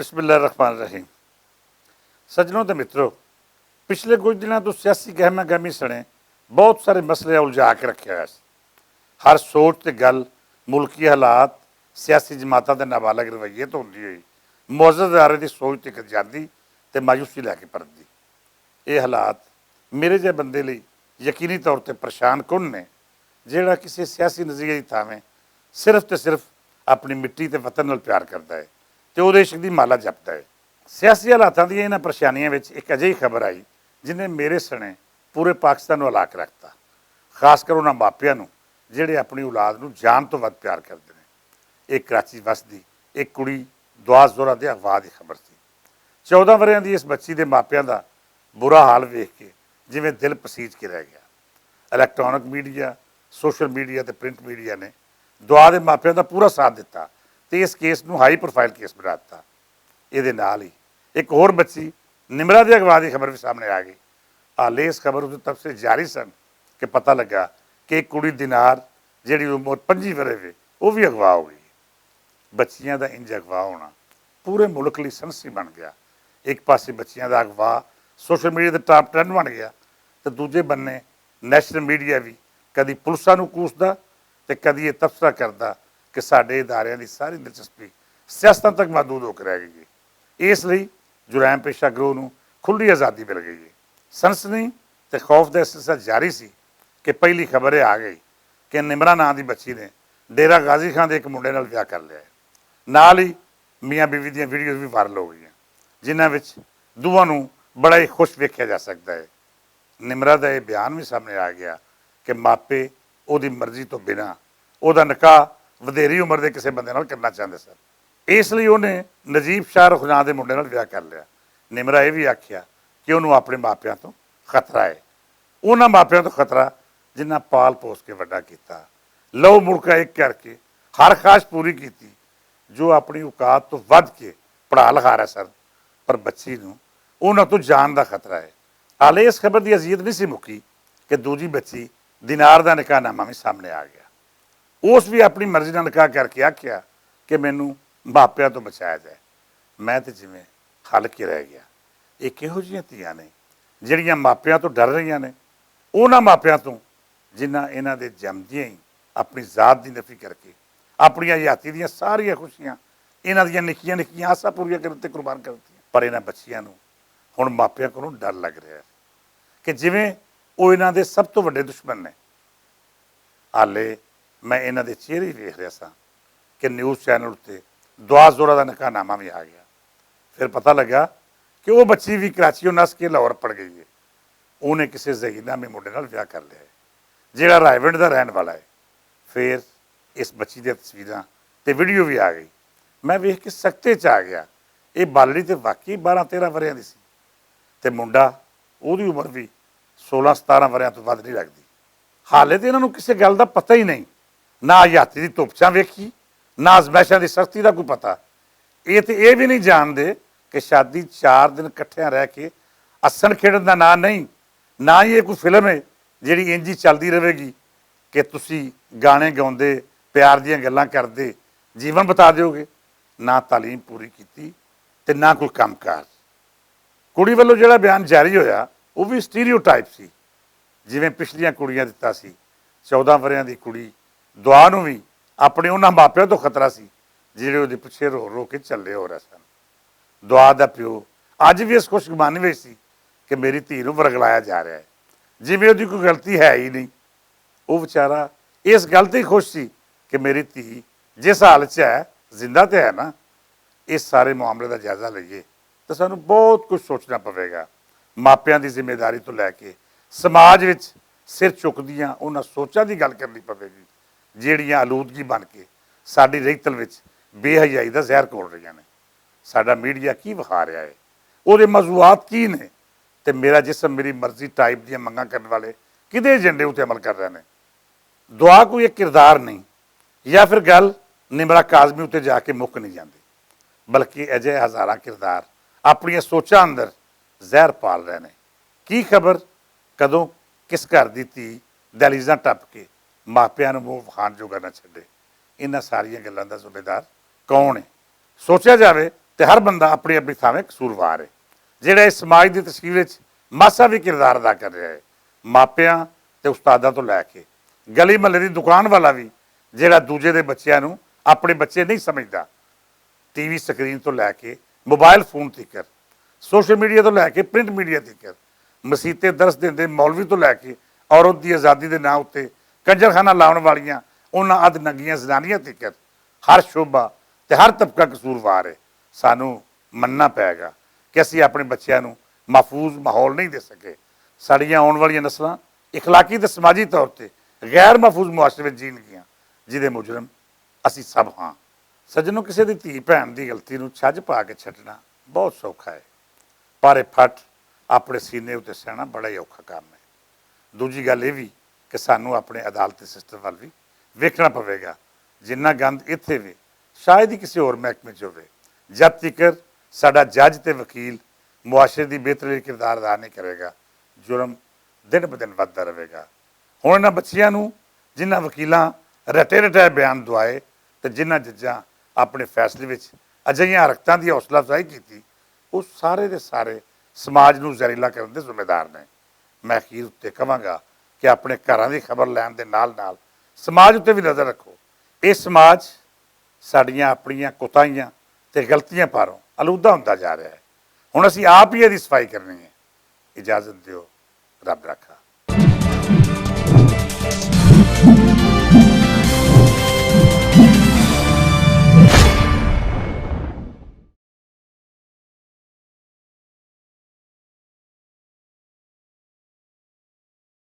बिस्मिल्लाहिर्रहमानिर्रहीम। सज्जनों तो मित्रों, पिछले कुछ दिनों तो सियासी गहमा गहमी सने बहुत सारे मसले उलझा के रखे हुए। हर सोच तो गल मुल्की हालात, सियासी जमातों के नाबालग रवैये तो होंदी हुई मुअज़्ज़ज़ इदारे की सोच तक जाती तो मायूसी लैके परतदी। ये हालात मेरे जे बंदे लिए यकीनी तौर पर परेशान कुन ने, जिहड़ा किसी सियासी नज़रिए की थावें सिर्फ तो सिर्फ अपनी मिट्टी ते वतन नाल प्यार करता है तो वो इश्क की माला जपता है। सियासी हालातों दी इन्हां परेशानियों में एक अजिही खबर आई जिन्हें मेरे सने पूरे पाकिस्तान को हिला के रखता, खासकर उन्होंने मापियां नूं जिहड़े अपनी औलाद नूं जान तो वध प्यार करते हैं। एक कराची वसदी एक कुड़ी दुआ जोरा दे अगवा की खबर थी। 14 वरियां दी इस बच्ची के मापियां का बुरा हाल वेख के जिवें दिल पसीज के रह गया। इलैक्ट्रॉनिक मीडिया, सोशल मीडिया तो प्रिंट मीडिया ने दुआ के मापियां का पूरा साथ दिता तो इस केस को हाई प्रोफाइल केस बना दिता। ये नाल ही एक होर बच्ची निमरा के अगवा की खबर भी सामने आ गई। हाले इस खबर उस तब से जारी सन कि पता लगा कि एक कुड़ी दिनार जिहड़ी उम्र 25 वरे वे वो भी अगवा हो गई। बच्चियां का इंज अगवा होना पूरे मुल्क लिए सनसी बन गया। एक पासे बच्चियां का अगवा सोशल मीडिया के टॉप ट्रेंड बन गया तो दूजे बन्ने नैशनल मीडिया भी कभी पुलिसां नूं कूसदा तो कभी ये तबसरा करता कि साडे इदारियां की सारी दिलचस्पी सियासत तक महदूद होकर रह गई है। इसलिए जुरैम पेशा गिरोह नूं खुली आज़ादी मिल गई है। सनसनी तो खौफ का सिलसिला जारी सी कि पहली खबर आ गई कि निमरा नां की बच्ची ने डेरा गाजी खान के एक मुंडे नाल विआह कर लिया है। नाल ही मियाँ बीवी दी वीडियोज़ भी वायरल हो गई जिन्हां विच दोवां नूं बड़ा ही खुश वेख्या जा सकता है। निमरा का यह बयान भी सामने आ गया कि मापे उहदी मर्जी तो बिना उहदा निकाह वधेरी उम्र के किसी बंदे नाल करना चाहते सन। इसलिए उन्हें नजीब शाहरुख नां के मुंडे नाल विआह कर लिया। निमरा यह भी आख्या कि उन्होंने अपने मापियां तो खतरा है, उन्होंने मापियां तो खतरा जिन्हें पाल पोस के वड्डा किया, लहू मुड़का एक करके हर ख्वाहिश पूरी की जो अपनी औकात तो वध के पढ़ा लिखा रहे सन, पर बच्ची नूं उन्होंने तो जान का खतरा है। हाले इस खबर की अजीयत नहीं सी मुकी कि दूजी बच्ची दिनार का निकाहनामा भी सामने आ गया। उस भी अपनी मर्जी का निकाह करके आख्या कि मैनू मापियां तो बचाया जाए। मैं तो जिमें हल के रह गया। ये किहो जिहियां धीआं ने जिहड़ियां मापियां तो डर रही ने, उन्हां मापियां तो जिन्हां इन्हां दे जमदियां ही अपनी जात की नफी करके अपनी हयाती दी सारिया खुशियां इन्हां दियां निक्कियां निक्कियां आसां पूरियां करने ते कुर्बान कर दित्तियां। पर इन्हां बच्चियां नूं हुण मापियां कोलों डर लग रहा है कि जिवें वो इन्हां दे सब तो वड्डे दुश्मन ने। हाले मैं इन्हां दे चेहरे ही वेख रहा सा कि न्यूज़ चैनल उत्ते दुआ जोरा का निकाहनामा भी आ गया। फिर पता लगा कि वो बच्ची भी कराची नस के लाहौर पड़ गई है। उन्हें किसी ज़हीनामे मुंडे नाल विआह कर लिया है जिहड़ा रायवंड का रहने वाला है। फिर इस बच्ची दी तस्वीरां ते वीडियो भी आ गई। मैं वेख के सख्ते च आ गया। ये बालड़ी तो वाकई 12-13 वरियां दी सी ते मुंडा उहदी उम्र भी 16-17 वरियां तो वध नहीं लगती। हाले तो इन्होंने किसी गल का पता ही नहीं, ना हयाती की धुपचां वेखी, ना अजमैशां की सख्ती का कोई पता। ये तो यह भी नहीं जानते कि शादी 4 दिन कट्ठियां रह के हसन खेड़न का नाम नहीं, ना ही ये कोई फिल्म है जिहड़ी इंज ही चलती रहेगी कि तुसी गाने गाउंदे प्यार दीयां गल्लां करदे जीवन बिता दोगे। ना तालीम पूरी की ते ना कोई कामकाज। कुड़ी वालों जिहड़ा बयान जारी होया वो भी स्टीरियोटाइप सी, जिवें पिछलियां कुड़ियां दिता सी। 14 वरियां दी कुड़ी दुआ नूं भी अपने उन्हां मापियां तो खतरा सी जिहड़े उहदे पिछे रो रो के झल्ले हो रहे सन। दुआ का प्यो अज भी इस खुशगुमानी में सी कि मेरी धी नूं वरगलाया जा रहा है, जिवें उहदी कोई गलती है ही नहीं। वो बेचारा इस गल ते ही खुश सी कि मेरी धी जिस हालत च है जिंदा तो है ना। इस सारे मामले का जायजा लईए तो सानूं बहुत कुछ सोचना पवेगा। मापियां की जिम्मेदारी तो लैके समाज विच सिर चुकदियां उन्हां सोचां की गल करनी पवेगी जिहड़ियां आलूदगी बन के साडी रेहतल विच बेहयाई का जहर घोल रही ने। साडा मीडिया की विखा रहा है, उहदे मौजूआत की ने, ते मेरा जिसम मेरी मर्जी टाइप दी मंगां करने वाले किहदे एजेंडे उत्ते अमल कर रहे हैं। दुआ कोई एक किरदार नहीं, या फिर गल निमरा काजमी उत्ते जाके मुक नहीं जाती, बल्कि अजे हज़ारां किरदार अपनी सोचां अंदर जहर पाल रहे हैं। की खबर कदों किस घर की धी दहलीज़ां टप के मापियां नूं मूँह विखाण जोगा ना छड्डे। इन्हां सारियां गल्लां दा जिम्मेदार कौन है? सोचा जाए ਤੇ ਹਰ ਬੰਦਾ ਆਪਣੀ ਆਪਣੀ ਥਾਵੇਂ ਕਸੂਰਵਾਰ ਹੈ, ਜਿਹੜਾ ਇਸ ਸਮਾਜ ਦੀ ਤਸਵੀਰ ਵਿੱਚ ਮਾਸਾ ਵੀ ਕਿਰਦਾਰ ਅਦਾ ਕਰ ਰਿਹਾ ਹੈ। ਮਾਪਿਆਂ ਤੇ ਉਸਤਾਦਾਂ ਤੋਂ ਲੈ ਕੇ ਗਲੀ ਮਹੱਲੇ ਦੀ ਦੁਕਾਨ ਵਾਲਾ ਵੀ, ਜਿਹੜਾ ਦੂਜੇ ਦੇ ਬੱਚਿਆਂ ਨੂੰ ਆਪਣੇ ਬੱਚੇ ਨਹੀਂ ਸਮਝਦਾ। ਟੀਵੀ ਸਕਰੀਨ ਤੋਂ ਲੈ ਕੇ ਮੋਬਾਈਲ ਫੋਨ ਤੀਕਰ, ਸੋਸ਼ਲ ਮੀਡੀਆ ਤੋਂ ਲੈ ਕੇ ਪ੍ਰਿੰਟ ਮੀਡੀਆ ਤੀਕਰ, ਮਸੀਤੇ ਦਰਸ ਦਿੰਦੇ ਮੌਲਵੀ ਤੋਂ ਲੈ ਕੇ ਔਰਤ ਦੀ ਆਜ਼ਾਦੀ ਦੇ ਨਾਂ ਉੱਤੇ ਕੰਜਰਖਾਨਾ ਲਾਉਣ ਵਾਲੀਆਂ ਉਹਨਾਂ ਅੱਧ ਨੰਗੀਆਂ ਜ਼ਨਾਨੀਆਂ ਤੀਕਰ, ਹਰ ਸ਼ੋਭਾ ਤੇ ਹਰ ਤਬਕਾ ਕਸੂਰਵਾਰ ਹੈ। ਸਾਨੂੰ ਮੰਨਣਾ ਪਏਗਾ ਕਿ ਅਸੀਂ ਆਪਣੇ ਬੱਚਿਆਂ ਨੂੰ ਮਹਿਫੂਜ਼ ਮਾਹੌਲ ਨਹੀਂ ਦੇ ਸਕੇ। ਸਾਡੀਆਂ ਆਉਣ ਵਾਲੀਆਂ ਨਸਲਾਂ ਇਖਲਾਕੀ ਤੇ ਸਮਾਜੀ ਤੌਰ ਤੇ ਗੈਰ ਮਹਿਫੂਜ਼ ਮੁਆਸ਼ਰੇ ਵਿੱਚ ਜੀਣਗੀਆਂ, ਜਿਹਦੇ ਮੁਜਰਮ ਅਸੀਂ ਸਭ ਹਾਂ। ਸੱਜਣੋ, ਕਿਸੇ ਦੀ ਧੀ ਭੈਣ ਦੀ ਗਲਤੀ ਨੂੰ ਛੱਜ ਪਾ ਕੇ ਛੱਡਣਾ ਬਹੁਤ ਸੌਖਾ ਹੈ, ਪਰ ਇਹ ਫੱਟ ਆਪਣੇ ਸੀਨੇ ਉੱਤੇ ਸਹਿਣਾ ਬੜਾ ਹੀ ਔਖਾ ਕੰਮ ਹੈ। ਦੂਜੀ ਗੱਲ ਇਹ ਵੀ ਕਿ ਸਾਨੂੰ ਆਪਣੇ ਅਦਾਲਤੀ ਸਿਸਟਮ ਵੱਲ ਵੀ ਵੇਖਣਾ ਪਵੇਗਾ। ਜਿੰਨਾ ਗੰਦ ਇੱਥੇ ਵੀ ਸ਼ਾਇਦ ਹੀ ਕਿਸੇ ਹੋਰ ਮਹਿਕਮੇ 'ਚ ਹੋਵੇ। ਜਦ ਤੱਕ ਸਾਡਾ ਜੱਜ ਤੇ ਵਕੀਲ ਮੁਆਸ਼ਰੇ ਦੀ ਬਿਹਤਰੀ ਲਈ ਕਿਰਦਾਰ ਅਦਾ ਨਹੀਂ ਕਰੇਗਾ, ਜੁਰਮ ਦਿਨ ਬ ਦਿਨ ਵੱਧਦਾ ਰਹੇਗਾ। ਹੁਣ ਇਹਨਾਂ ਬੱਚਿਆਂ ਨੂੰ, ਜਿਨ੍ਹਾਂ ਵਕੀਲਾਂ ਰਟੇ ਬਿਆਨ ਦਵਾਏ ਤੇ ਜਿਨ੍ਹਾਂ ਜੱਜਾਂ ਆਪਣੇ ਫੈਸਲੇ ਵਿੱਚ ਅਜਿਹੀਆਂ ਹਰਕਤਾਂ ਦੀ ਹੌਸਲਾ ਅਫਜ਼ਾਈ ਕੀਤੀ, ਉਹ ਸਾਰੇ ਦੇ ਸਾਰੇ ਸਮਾਜ ਨੂੰ ਜ਼ਹਿਰੀਲਾ ਕਰਨ ਦੇ ਜ਼ਿੰਮੇਦਾਰ ਨੇ। ਮੈਂ ਅਖੀਰ ਉੱਤੇ ਕਹਾਂਗਾ ਕਿ ਆਪਣੇ ਘਰਾਂ ਦੀ ਖਬਰ ਲੈਣ ਦੇ ਨਾਲ ਨਾਲ ਸਮਾਜ ਉੱਤੇ ਵੀ ਨਜ਼ਰ ਰੱਖੋ। ਇਹ ਸਮਾਜ ਸਾਡੀਆਂ ਆਪਣੀਆਂ ਕੋਤਾਹੀਆਂ ਤੇ ਗਲਤੀਆਂ ਪਾਰੋਂ ਆਲੂਦਾ ਹੁੰਦਾ ਜਾ ਰਿਹਾ ਹੈ। ਹੁਣ ਅਸੀਂ ਆਪ ਹੀ ਇਹਦੀ ਸਫਾਈ ਕਰਨੀ ਹੈ। ਇਜਾਜ਼ਤ ਦਿਓ, ਰੱਬ ਰਾਖਾ।